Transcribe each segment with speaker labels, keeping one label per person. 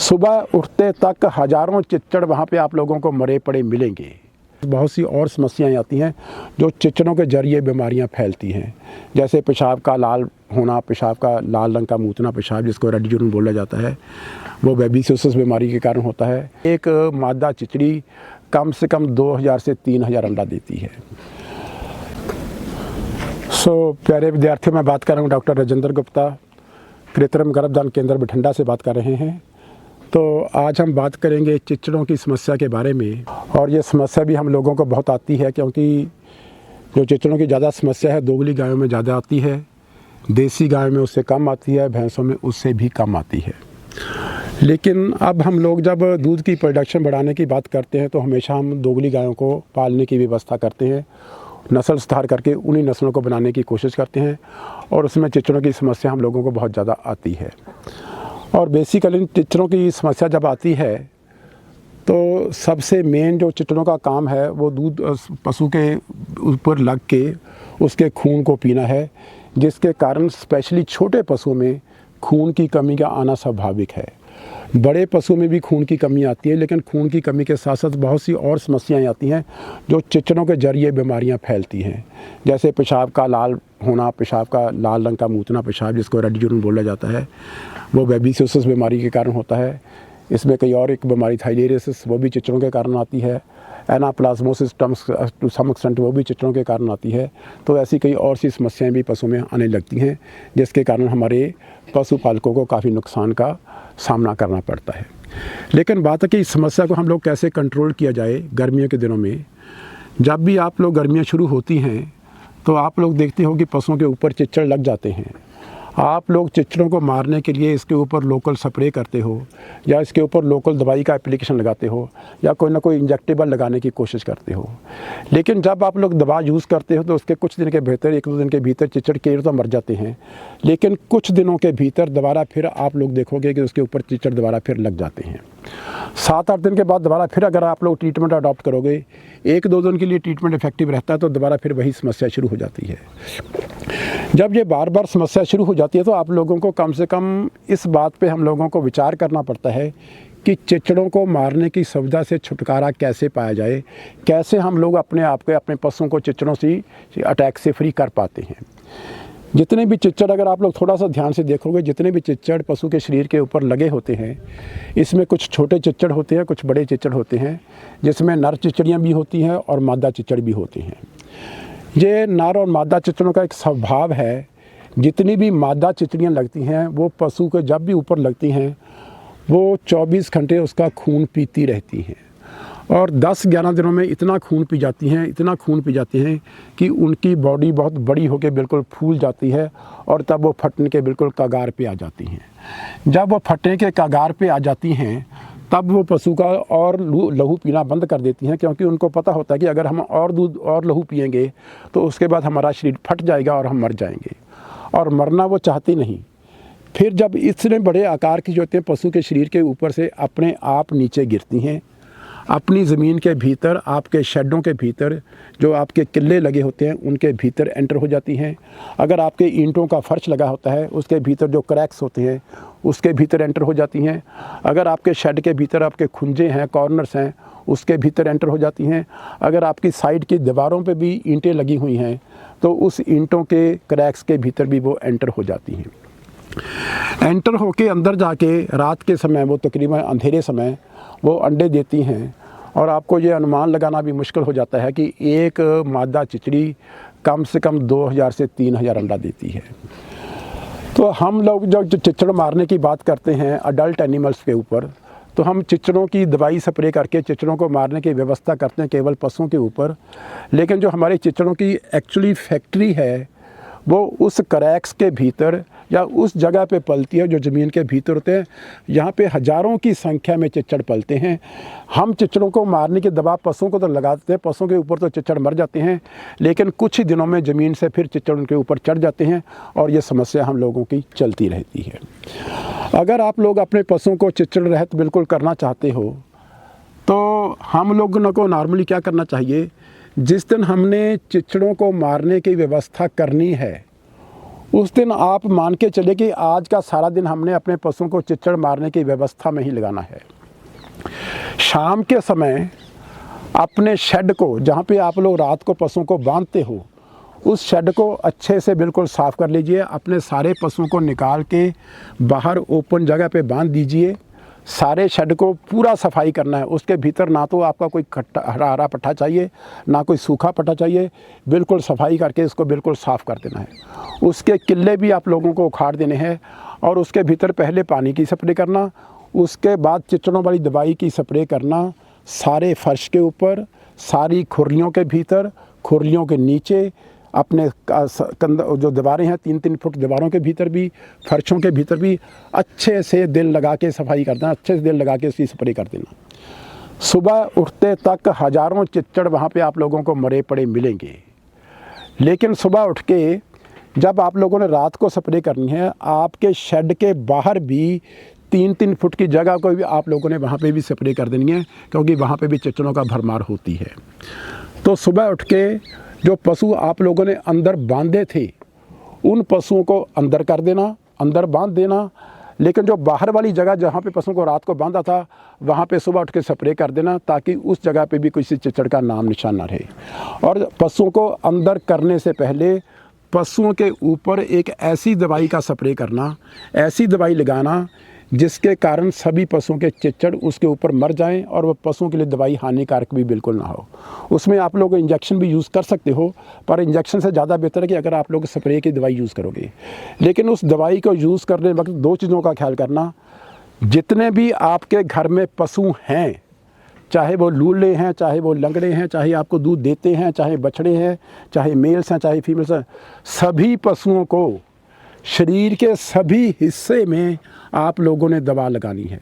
Speaker 1: सुबह उठते तक हज़ारों चिच्चड़ वहाँ पे आप लोगों को मरे पड़े मिलेंगे। बहुत सी और समस्याएं आती हैं जो चिच्चड़ों के जरिए बीमारियां फैलती हैं, जैसे पेशाब का लाल होना, पेशाब का लाल रंग का मूतना पेशाब जिसको रेड यूरिन बोला जाता है, वो बेबीसियोसिस बीमारी के कारण होता है। एक मादा चिचड़ी कम से कम 2000 से 3000 अंडा देती है। प्यारे विद्यार्थियों, मैं बात कर रहा हूँ डॉक्टर राजेंद्र गुप्ता, कृत्रिम गर्भधारण केंद्र बठिंडा से बात कर रहे हैं। तो आज हम बात करेंगे चिच्चड़ों की समस्या के बारे में। और ये समस्या भी हम लोगों को बहुत आती है, क्योंकि जो चिच्चड़ों की ज़्यादा समस्या है दोगली गायों में ज़्यादा आती है, देसी गायों में उससे कम आती है, भैंसों में उससे भी कम आती है। लेकिन अब हम लोग जब दूध की प्रोडक्शन बढ़ाने की बात करते हैं तो हमेशा हम दोगली गायों को पालने की व्यवस्था करते हैं, नस्ल सुधार करके उन्हीं नस्लों को बनाने की कोशिश करते हैं, और उसमें चिच्चड़ों की समस्या हम लोगों को बहुत ज़्यादा आती है। और बेसिकली चिच्चड़ों की समस्या जब आती है तो सबसे मेन जो चिच्चड़ों का काम है वो दूध पशु के ऊपर लग के उसके खून को पीना है, जिसके कारण स्पेशली छोटे पशुओं में खून की कमी का आना स्वाभाविक है। बड़े पशुओं में भी खून की कमी आती है, लेकिन खून की कमी के साथ साथ बहुत सी और समस्याएं आती हैं जो चिच्चड़ों के जरिए बीमारियां फैलती हैं, जैसे पेशाब का लाल होना, पेशाब का लाल रंग का मूतना पेशाब जिसको रेड यूरिन बोला जाता है, वो बेबीसियोसिस बीमारी के कारण होता है। इसमें कई और एक बीमारी थाइलेरियसिस, वो भी चिच्चड़ों के कारण आती है। एनाप्लाज्मोसिस टू सम एक्सटेंट, वो भी चिच्चड़ों के कारण आती है। तो ऐसी कई और सी समस्याएं भी पशु में आने लगती हैं, जिसके कारण हमारे पशुपालकों को काफ़ी नुकसान का सामना करना पड़ता है। लेकिन बात है कि इस समस्या को हम लोग कैसे कंट्रोल किया जाए। गर्मियों के दिनों में जब भी आप लोग गर्मियाँ शुरू होती हैं तो आप लोग देखते हो कि पशुओं के ऊपर चिच्चड़ लग जाते हैं। आप लोग चिच्चड़ों को मारने के लिए इसके ऊपर लोकल स्प्रे करते हो, या इसके ऊपर लोकल दवाई का एप्लीकेशन लगाते हो, या कोई ना कोई इंजेक्टेबल लगाने की कोशिश करते हो। लेकिन जब आप लोग दवा यूज़ करते हो तो उसके कुछ दिन के भीतर, 1-2 दिन के भीतर चिच्चड़ के तो मर जाते हैं, लेकिन कुछ दिनों के भीतर दोबारा फिर आप लोग देखोगे कि उसके ऊपर चिच्चड़ दोबारा फिर लग जाते हैं। 7-8 दिन के बाद दोबारा फिर अगर आप लोग ट्रीटमेंट अडॉप्ट करोगे, 1-2 दिन के लिए ट्रीटमेंट इफेक्टिव रहता है, तो दोबारा फिर वही समस्या शुरू हो जाती है। जब ये बार बार समस्या शुरू हो जाती है तो आप लोगों को कम से कम इस बात पे हम लोगों को विचार करना पड़ता है कि चिच्चड़ों को मारने की सुविधा से छुटकारा कैसे पाया जाए, कैसे हम लोग अपने आप को, अपने पशुओं को चिच्चड़ों से अटैक से फ्री कर पाते हैं। जितने भी चिच्चड़, अगर आप लोग थोड़ा सा ध्यान से देखोगे, जितने भी चिच्चड़ पशु के शरीर के ऊपर लगे होते हैं, इसमें कुछ छोटे चिच्चड़ होते हैं, कुछ बड़े चिच्चड़ होते हैं, जिसमें नर चिच्चड़ियाँ भी होती हैं और मादा चिच्चड़ भी होती हैं। ये नर और मादा चिच्चड़ों का एक स्वभाव है। जितनी भी मादा चिच्चड़ियाँ लगती हैं वो पशु के जब भी ऊपर लगती हैं वो 24 घंटे उसका खून पीती रहती हैं, और 10-11 दिनों में इतना खून पी जाती हैं कि उनकी बॉडी बहुत बड़ी होकर बिल्कुल फूल जाती है, और तब वो फटने के बिल्कुल कगार पे आ जाती हैं। जब वो फटने के कगार पे आ जाती हैं तब वो पशु का और लहू पीना बंद कर देती हैं, क्योंकि उनको पता होता है कि अगर हम और दूध और लहू पिएंगे तो उसके बाद हमारा शरीर फट जाएगा और हम मर जाएंगे, और मरना वो चाहती नहीं। फिर जब इतने बड़े आकार की जो होती हैं पशु के शरीर के ऊपर से अपने आप नीचे गिरती हैं, अपनी ज़मीन के भीतर, आपके शेडों के भीतर जो आपके किले लगे होते हैं उनके भीतर एंटर हो जाती हैं। अगर आपके ईंटों का फर्श लगा होता है उसके भीतर जो क्रैक्स होते हैं उसके भीतर एंटर हो जाती हैं। अगर आपके शेड के भीतर आपके खुंजे हैं, कॉर्नर्स हैं, उसके भीतर एंटर हो जाती हैं। अगर आपकी साइड की दीवारों पे भी ईंटें लगी हुई हैं तो उस ईंटों के क्रैक्स के भीतर भी वो एंटर हो जाती हैं। एंटर होके अंदर जाके रात के समय, वो तकरीबन अंधेरे समय वो अंडे देती हैं, और आपको ये अनुमान लगाना भी मुश्किल हो जाता है कि एक मादा चिचड़ी कम से कम 2000 से 3000 अंडा देती है। तो हम लोग जब चिच्चड़ मारने की बात करते हैं अडल्ट एनिमल्स के ऊपर, तो हम चिच्चड़ों की दवाई स्प्रे करके चिच्चड़ों को मारने की व्यवस्था करते हैं केवल पशुओं के ऊपर। लेकिन जो हमारी चिच्चड़ों की एक्चुअली फैक्ट्री है वो उस क्रैक्स के भीतर या उस जगह पे पलती है जो ज़मीन के भीतर होते हैं। यहाँ पे हज़ारों की संख्या में चिच्चड़ पलते हैं। हम चिच्चड़ों को मारने की दवा पशुओं को तो लगाते हैं, पशुओं के ऊपर तो चिच्चड़ मर जाते हैं, लेकिन कुछ ही दिनों में ज़मीन से फिर चिच्चड़ उनके ऊपर चढ़ जाते हैं, और ये समस्या हम लोगों की चलती रहती है। अगर आप लोग अपने पशुओं को चिच्चड़ रहित बिल्कुल करना चाहते हो तो हम लोगों को नॉर्मली क्या करना चाहिए, जिस दिन हमने चिच्चड़ों को मारने की व्यवस्था करनी है उस दिन आप मान के चले कि आज का सारा दिन हमने अपने पशुओं को चिच्चड़ मारने की व्यवस्था में ही लगाना है। शाम के समय अपने शेड को, जहाँ पे आप लोग रात को पशुओं को बांधते हो, उस शेड को अच्छे से बिल्कुल साफ़ कर लीजिए। अपने सारे पशुओं को निकाल के बाहर ओपन जगह पे बांध दीजिए। सारे शेड को पूरा सफाई करना है। उसके भीतर ना तो आपका कोई हरा हरा पट्टा चाहिए, ना कोई सूखा पट्टा चाहिए। बिल्कुल सफाई करके इसको बिल्कुल साफ़ कर देना है। उसके किले भी आप लोगों को उखाड़ देने हैं और उसके भीतर पहले पानी की स्प्रे करना, उसके बाद चिच्चड़ों वाली दवाई की स्प्रे करना सारे फर्श के ऊपर, सारी खुरलियों के भीतर, खुरलियों के नीचे, अपने जो दीवारें हैं 3-3 फुट दीवारों के भीतर भी, फर्शों के भीतर भी अच्छे से दिल लगा के सफाई कर देना, अच्छे से दिल लगा के इसकी स्प्रे कर देना। सुबह उठते तक हज़ारों चिच्चड़ वहाँ पे आप लोगों को मरे पड़े मिलेंगे। लेकिन सुबह उठ के जब आप लोगों ने रात को स्प्रे करनी है, आपके शेड के बाहर भी 3-3 फुट की जगह को भी आप लोगों ने वहाँ पे भी स्प्रे कर देनी है, क्योंकि वहाँ पे भी चिच्चड़ों का भरमार होती है। तो सुबह उठ के जो पशु आप लोगों ने अंदर बांधे थे, उन पशुओं को अंदर कर देना, अंदर बांध देना। लेकिन जो बाहर वाली जगह जहाँ पे पशुओं को रात को बांधा था, वहाँ पे सुबह उठ के स्प्रे कर देना, ताकि उस जगह पे भी किसी चिच्चड़ का नाम निशान ना रहे। और पशुओं को अंदर करने से पहले पशुओं के ऊपर एक ऐसी दवाई का स्प्रे करना, ऐसी दवाई लगाना जिसके कारण सभी पशुओं के चिच्चड़ उसके ऊपर मर जाएं और वह पशुओं के लिए दवाई हानिकारक भी बिल्कुल ना हो। उसमें आप लोग इंजेक्शन भी यूज़ कर सकते हो, पर इंजेक्शन से ज़्यादा बेहतर है कि अगर आप लोग स्प्रे की दवाई यूज़ करोगे। लेकिन उस दवाई को यूज़ करने वक्त 2 चीज़ों का ख्याल करना। जितने भी आपके घर में पशु हैं, चाहे वो लूले हैं, चाहे वो लंगड़े हैं, चाहे आपको दूध देते हैं, चाहे बछड़े हैं, चाहे मेल्स हैं, चाहे फीमेल्स हैं, सभी पशुओं को शरीर के सभी हिस्से में आप लोगों ने दवा लगानी है।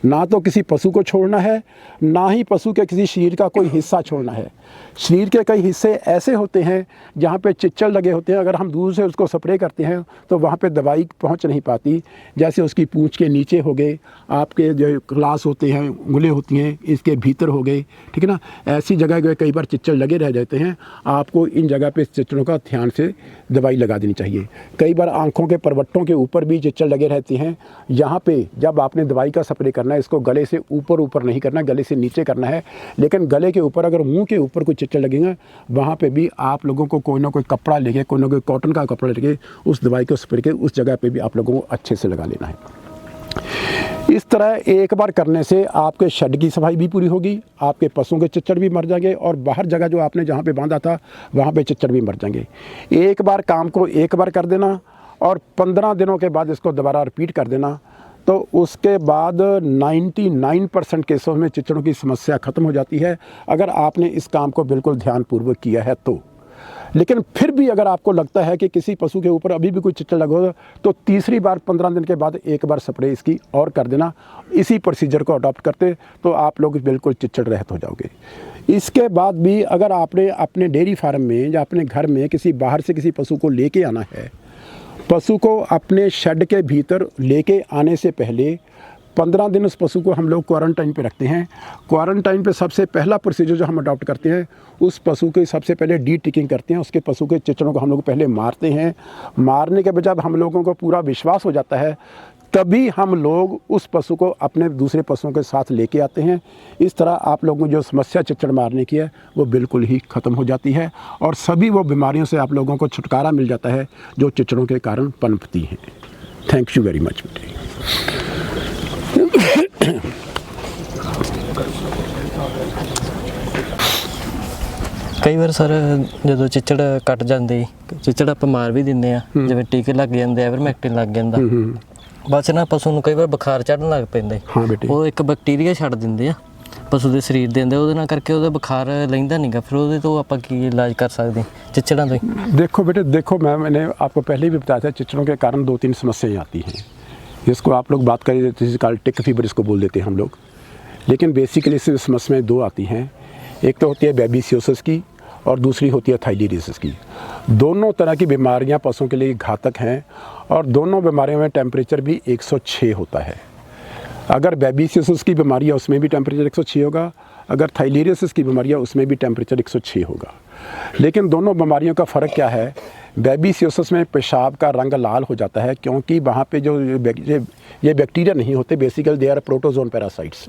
Speaker 1: ना तो किसी पशु को छोड़ना है, ना ही पशु के किसी शरीर का कोई हिस्सा छोड़ना है। शरीर के कई हिस्से ऐसे होते हैं जहाँ पे चिच्चड़ लगे होते हैं, अगर हम दूर से उसको स्प्रे करते हैं तो वहाँ पे दवाई पहुँच नहीं पाती। जैसे उसकी पूँछ के नीचे हो गए, आपके जो क्लास होते हैं, उंगलें होती हैं, इसके भीतर हो गए, ठीक है ना। ऐसी जगह कई बार चिच्चड़ लगे रह जाते हैं। आपको इन जगह पे चिच्चड़ों का ध्यान से दवाई लगा देनी चाहिए। कई बार आँखों के परवट्टों के ऊपर भी चिच्चड़ लगे रहते हैं। यहाँ पे जब आपने दवाई का स्प्रे करना है, इसको गले से ऊपर नहीं करना, गले से नीचे करना है। लेकिन गले के ऊपर, अगर मुंह के ऊपर कोई चिच्चड़ लगेगा, वहाँ पे भी आप लोगों को कोई ना कोई कपड़ा लेके, कोई ना कोई कॉटन का कपड़ा लेके उस दवाई को स्प्रे के उस जगह पे भी आप लोगों को अच्छे से लगा लेना है। इस तरह एक बार करने से आपके शेड की सफाई भी पूरी होगी, आपके पशुओं के चिच्चड़ भी मर जाएंगे और बाहर जगह जो आपने जहाँ पे बांधा था वहाँ पे चिच्चड़ भी मर जाएंगे। एक बार काम को एक बार कर देना और 15 दिनों के बाद इसको दोबारा रिपीट कर देना, तो उसके बाद 99% केसों में चिच्चड़ों की समस्या ख़त्म हो जाती है, अगर आपने इस काम को बिल्कुल ध्यानपूर्वक किया है तो। लेकिन फिर भी अगर आपको लगता है कि किसी पशु के ऊपर अभी भी कोई चिच्चड़ लगा होगा, तो तीसरी बार 15 दिन के बाद एक बार स्प्रे इसकी और कर देना। इसी प्रोसीजर को अडॉप्ट करते तो आप लोग बिल्कुल चिच्चड़ रहित हो जाओगे। इसके बाद भी अगर आपने अपने डेयरी फार्म में या अपने घर में किसी बाहर से किसी पशु को लेके आना है, पशु को अपने शेड के भीतर लेके आने से पहले 15 दिन उस पशु को हम लोग क्वारंटाइन पे रखते हैं। क्वारंटाइन पे सबसे पहला प्रोसीजर जो हम अडॉप्ट करते हैं, उस पशु के सबसे पहले डी टिकिंग करते हैं। उसके पशु के चिच्चड़ों को हम लोग पहले मारते हैं। मारने के बाद जब हम लोगों को पूरा विश्वास हो जाता है, तभी हम लोग उस पशु को अपने दूसरे पशुओं के साथ लेके आते हैं। इस तरह आप लोगों को जो समस्या चिच्चड़ मारने की है वो बिल्कुल ही ख़त्म हो जाती है और सभी वो बीमारियों से आप लोगों को छुटकारा मिल जाता है जो चिच्चड़ों के कारण पनपती हैं। Thank you very much.
Speaker 2: कई बार सर जो चिच्चड़ कट जाते, चिच्चड़ आप मार भी देंगे, जिवें टीके लग जाते, एवरमैक्टिन लग जाता, बस ना पशु ਨੂੰ कई बार बुखार चढ़न लग पैंदा।
Speaker 1: हाँ बेटे,
Speaker 2: वो एक बैक्टीरिया छੱਡ ਦਿੰਦੇ ਆ पशु के शरीर ਦੇ ਅੰਦਰ, ਉਹਦੇ ਨਾਲ ਕਰਕੇ ਉਹਦਾ बुखार ਲੈਂਦਾ ਨਹੀਂਗਾ। ਫਿਰ ਉਹਦੇ ਤੋਂ ਆਪਾਂ ਕੀ इलाज कर सकते चिच्चड़ों से?
Speaker 1: देखो बेटे, देखो मैंने आपको पहले भी बताया था, चिच्चड़ों के कारण 2-3 समस्याएं आती हैं, जिसको आप लोग बात करें जिसका टिक फीवर इसको बोल देते हैं हम लोग। लेकिन बेसिकली सिर्फ समस्याएं 2 आती हैं। एक तो होती है बेबीसियोसिस की और दूसरी होती है थाइलीरियसिस की। दोनों तरह की बीमारियां पशुओं के लिए घातक हैं और दोनों बीमारियों में टेम्परेचर भी 106 होता है। अगर बेबीसियोसिस की बीमारी है उसमें भी टेम्परेचर 106 होगा, अगर थाइलीरियसिस की बीमारी है उसमें भी टेम्परेचर 106 होगा। लेकिन दोनों बीमारियों का फ़र्क क्या है? बेबीसियोसिस में पेशाब का रंग लाल हो जाता है क्योंकि वहाँ पे जो ये बैक्टीरिया नहीं होते, basically they are protozoan parasites.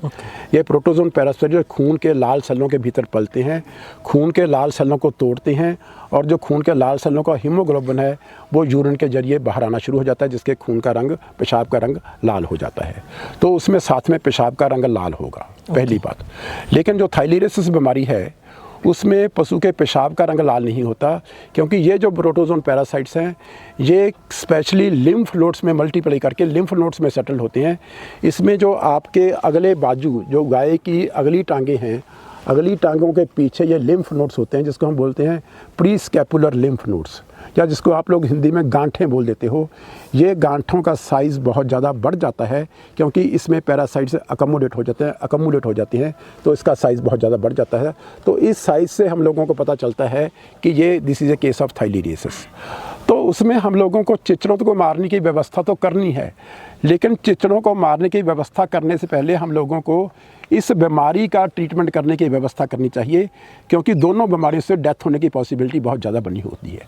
Speaker 1: ये प्रोटोजोन पैरासाइट जो खून के लाल सेलों के भीतर पलते हैं, खून के लाल सेलों को तोड़ते हैं और जो खून के लाल सेलों का हीमोग्लोबिन है वो यूरिन के जरिए बाहर आना शुरू हो जाता है, जिसके खून का रंग, पेशाब का रंग लाल हो जाता है। तो उसमें साथ में पेशाब का रंग लाल होगा, पहली बात। लेकिन जो थायलीरियसिस बीमारी है उसमें पशु के पेशाब का रंग लाल नहीं होता क्योंकि ये जो प्रोटोजोन पैरासाइट्स हैं ये स्पेशली लिम्फ नोड्स में मल्टीप्लाई करके लिम्फ नोड्स में सेटल होते हैं। इसमें जो आपके अगले बाजू, जो गाय की अगली टांगें हैं, अगली टांगों के पीछे ये लिम्फ नोड्स होते हैं जिसको हम बोलते हैं प्री स्कैपुलर लिम्फ नोड्स, या जिसको आप लोग हिंदी में गांठें बोल देते हो। ये गांठों का साइज़ बहुत ज़्यादा बढ़ जाता है क्योंकि इसमें पैरासाइट्स अकोमोडेट हो जाते हैं, तो इसका साइज़ बहुत ज़्यादा बढ़ जाता है। तो इस साइज़ से हम लोगों को पता चलता है कि ये this is a case of theileriosis. तो उसमें हम लोगों को चिचड़ों को मारने की व्यवस्था तो करनी है, लेकिन चिचड़ों को मारने की व्यवस्था करने से पहले हम लोगों को इस बीमारी का ट्रीटमेंट करने की व्यवस्था करनी चाहिए क्योंकि दोनों बीमारियों से डेथ होने की पॉसिबिलिटी बहुत ज़्यादा बनी होती है।